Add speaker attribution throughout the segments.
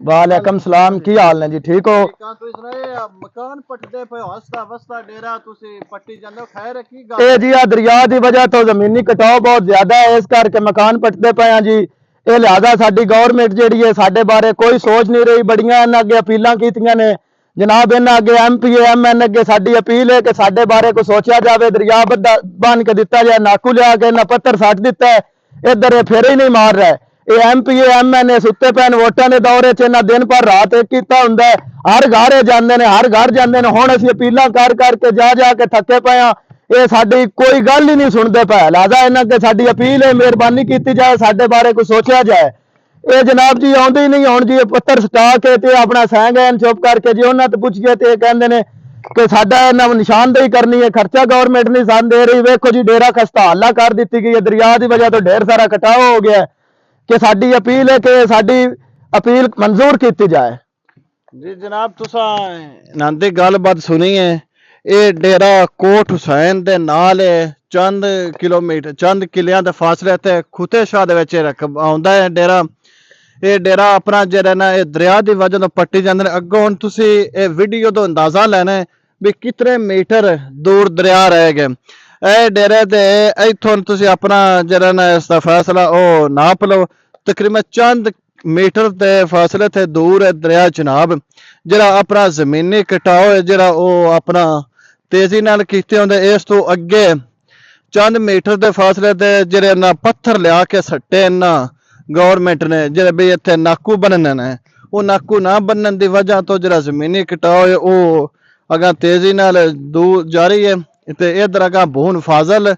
Speaker 1: वालेकुम सलाम की हाल ने जी ठीक हो
Speaker 2: मकान पटदे पे हौसला वसला डेरा तुसी पट्टी जांदे खैर है की
Speaker 1: ये जी आ दरिया की वजह तो जमीनी कटाव बहुत ज्यादा है इस करके मकान पटदे पे हैं जी ये लिहाजा साडी गवर्नमेंट जिहड़ी है साडे बारे कोई सोच नहीं रही बड़ियां इन्हां अगे अपीलां कीतियां ने जनाब इन्हां अगे MP MN अगे साडी अपील है कि साडे बारे कोई सोचा जाए दरिया बन के दिता जाए नाकू लिया के इन्हां पत्थर सट दिता है इधर ये फेरे ही नहीं मार रहा है ये MP MN सुते पैन वोटां दे दौरे च इन्हां दिन भर रात एक कीता हुंदा है हर घर जांदे ने हर घर जांदे ने हुण असीं अपीलां कर करके जा के थके पए हां ये साडी कोई गल ही नहीं सुनते पै लिहाजा इन्हां अगे साडी अपील है मेहरबानी की जाए साडे बारे कोई सोचा जाए ये जनाब जी आउंदे ही नहीं हुण जी पत्थर सटा के ते अपना सह गए चुप करके जी उन्हां ते पुछिए ते कहंदे ने कि साडा इन्हां निशानदेही करनी है खर्चा गवर्नमेंट नहीं सन दे रही वेखो जी डेरा खस्ता हल्ला कर दी गई है दरिया की वजह तो ढेर सारा कटाव हो गया कि साडी अपील है कि साडी अपील मंजूर की जाए
Speaker 2: जी जनाब तुसा नंदी गलबात सुनी है ये डेरा कोट हुसैन दे नाल चंद किलोमीटर चंद किलियां दे फासले ते खुते शाह दे विच आउंदा है डेरा ये डेरा अपना जेड़ा ना ये दरिया दी वजह तो पट्टी जांदे ने अग्गों हुण तुसी ये वीडियो तो अंदाजा लेना है भी कितने मीटर दूर दरिया रह गए ए डेरे ते इत्थों तुसी अपना जेड़ा ना इसदा फैसला ओ नाप लो तकरीबन चंद मीटर के फासले थे दूर है दरिया जनाब जरा अपना जमीनी कटाव है जरा वो अपना तेजी नाल कीते होंदे इस तो अगे चंद मीटर के फासले ते जेरे ना पत्थर लिया के सट्टे ना गवर्नमेंट ने जेरे भी इत्थे नाकू बनने ने वो नाकू ना बनने की वजह तो जरा जमीनी कटाव है वो अगर तेजी नाल दूर जारी है ते इधर अगर भून फाजल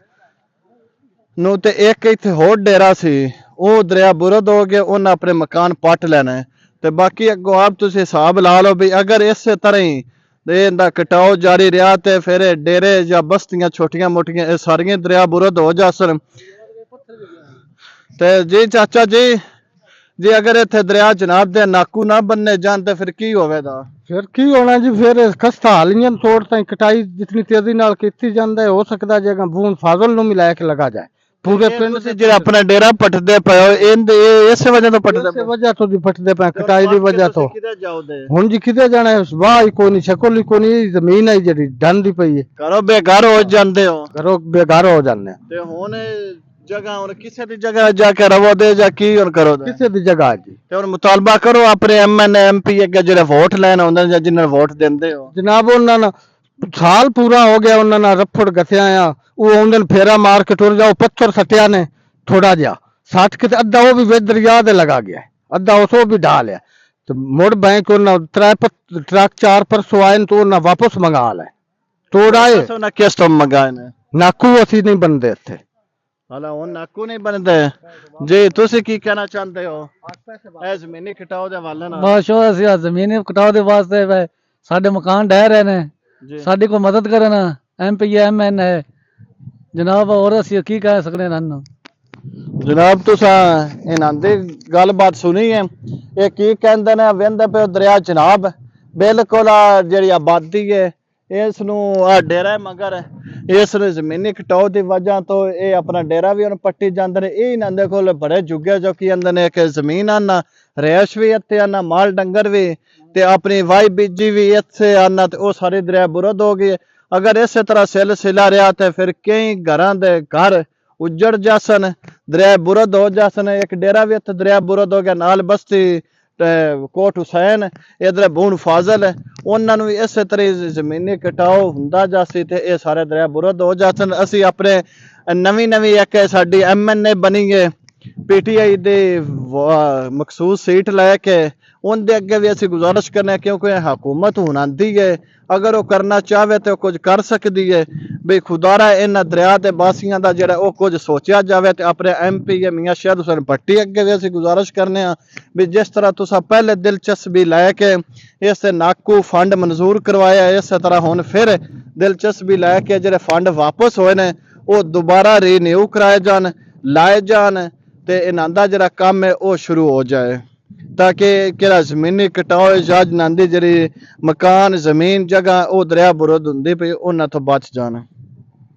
Speaker 2: नू ते एक इत्थे होर डेरा सी वो दरिया बुरद हो गया उन्हें अपने मकान पट लेना है तो बाकी अगो आप तुम हिसाब ला लो भी अगर इस तरह ही कटाव जारी रहा तो फिर डेरे या बस्तियां छोटियां मोटियां सारियां दरिया बुरद हो जासन ते जी चाचा जी जी अगर इतने दरिया जनाब दे नाकू ना बनने जान तो फिर की होवेगा
Speaker 3: फिर की होना जी फिर खस्ता हालियां तोड़ ताई कटाई जितनी तेजी नाल कीती जांदा है हो सकता जगह बूंद फाजल नु मिला के लगा जाए पूरे पिंड
Speaker 2: से जो अपना डेरा पटदे पे इस वजह तो पटदे
Speaker 3: पे वजह तो जी पटदे पे कटाई दी वजह तो हुन जी किते जाना है वाह ही कोनी शकल ही कोनी जमीन है जेडी डंडी पई है
Speaker 2: घरों बेघर हो जांदे हो
Speaker 3: घरों बेघर हो जाने
Speaker 2: ते हुन जगह और किसी दी जगह जाके रवो दे जा की और करो दे
Speaker 3: किसी दी जगह जी
Speaker 2: ते और मुतालबा करो अपने MN MP अगे जेड़े वोट लेन आउंदे ने जिन्हां वोट देंदे हो
Speaker 3: जनाब उन्हां साल पूरा हो गया उन्होंने रफड़ गथिया आ वो आउंदे फेरा मार के टुर जाओ पत्थर सटिया ने थोड़ा जा सट के अद्धा वो भी दरिया दे लगा गया अद्धा उसो भी ढा लिया तो मुड़ बैंक त्रै ट्रक 4 परसों आए तो उन्हें वापस मंगा ले तोड़ा है
Speaker 2: किस तो मंगाए ने
Speaker 3: नाकू असी नहीं बनते इत्थे
Speaker 2: हाला हुन नाकू नहीं बनते जी तुसी की कहना चाहते हो ए जमीनी कटाव दे हवाले नाल
Speaker 4: बस असि जमीनी कटाव दे वास्ते साडे मकान ढह रहे ने साडी को मदद करन MP MN है जनाब और असि की कह सकने नन
Speaker 2: जनाब तुसा इन्हां दी गलबात सुनी है ये की कहंदे ने वेंदे पे दरिया जनाब बिल्कुल जेड़ी आबादी है इस नू डेरा मगर इस जमीनी कटाव की वजह तो ये अपना डेरा भी पट्टी जाते हैं ये इन्होंने कोल बड़े जुगे जो कि आंदे एक जमीन आना रैश भी इत्थे आना माल डंगर भी ते अपनी वाई बीजी भी इत्थे आना तो वो सारी दरिया बुरद हो गई अगर इस तरह सिलसिला रहा तो फिर कई घरां दे घर उजड़ जासन दरिया बुरद हो जासन एक डेरा भी इत्थे दरिया बुरद हो गया नाल बस्ती कोट हुसैन इधर बून फाजल उन्होंने भी इस तरह जमीनी कटाव हुंदा जासी ते ये सारे दरिया बुरद हो जासन असी अपने नवी नवी एक साडी MN बनी है PTI दे मखसूस सीट लैके उनके अगे भी असी गुजारिश करने क्योंकि हुकूमत हुन आंदी है अगर वो करना चाहे तो कुछ कर सकती है भी खुदारा इन्हां दरिया के बासियां का जो कुछ सोचा जाए तो अपने MP मियाँ शहद हुसैन भट्टी अगे भी असी गुजारिश करने भी जिस तरह तुसा पहले दिलचस्पी लैके इस नाकू फंड मंजूर करवाया इस तरह हुन फिर दिलचस्पी लैके जो फंड वापस होए ने वो दोबारा रीन्यू कराए जान लाए जान ते इन्हां दा जिहड़ा काम है वो शुरू हो जाए ताकि किहड़ा जमीनी कटाव जाज नांदी जी मकान जमीन जगह वो दरिया बुरद हुंदी पई उन्हां तो बच जान।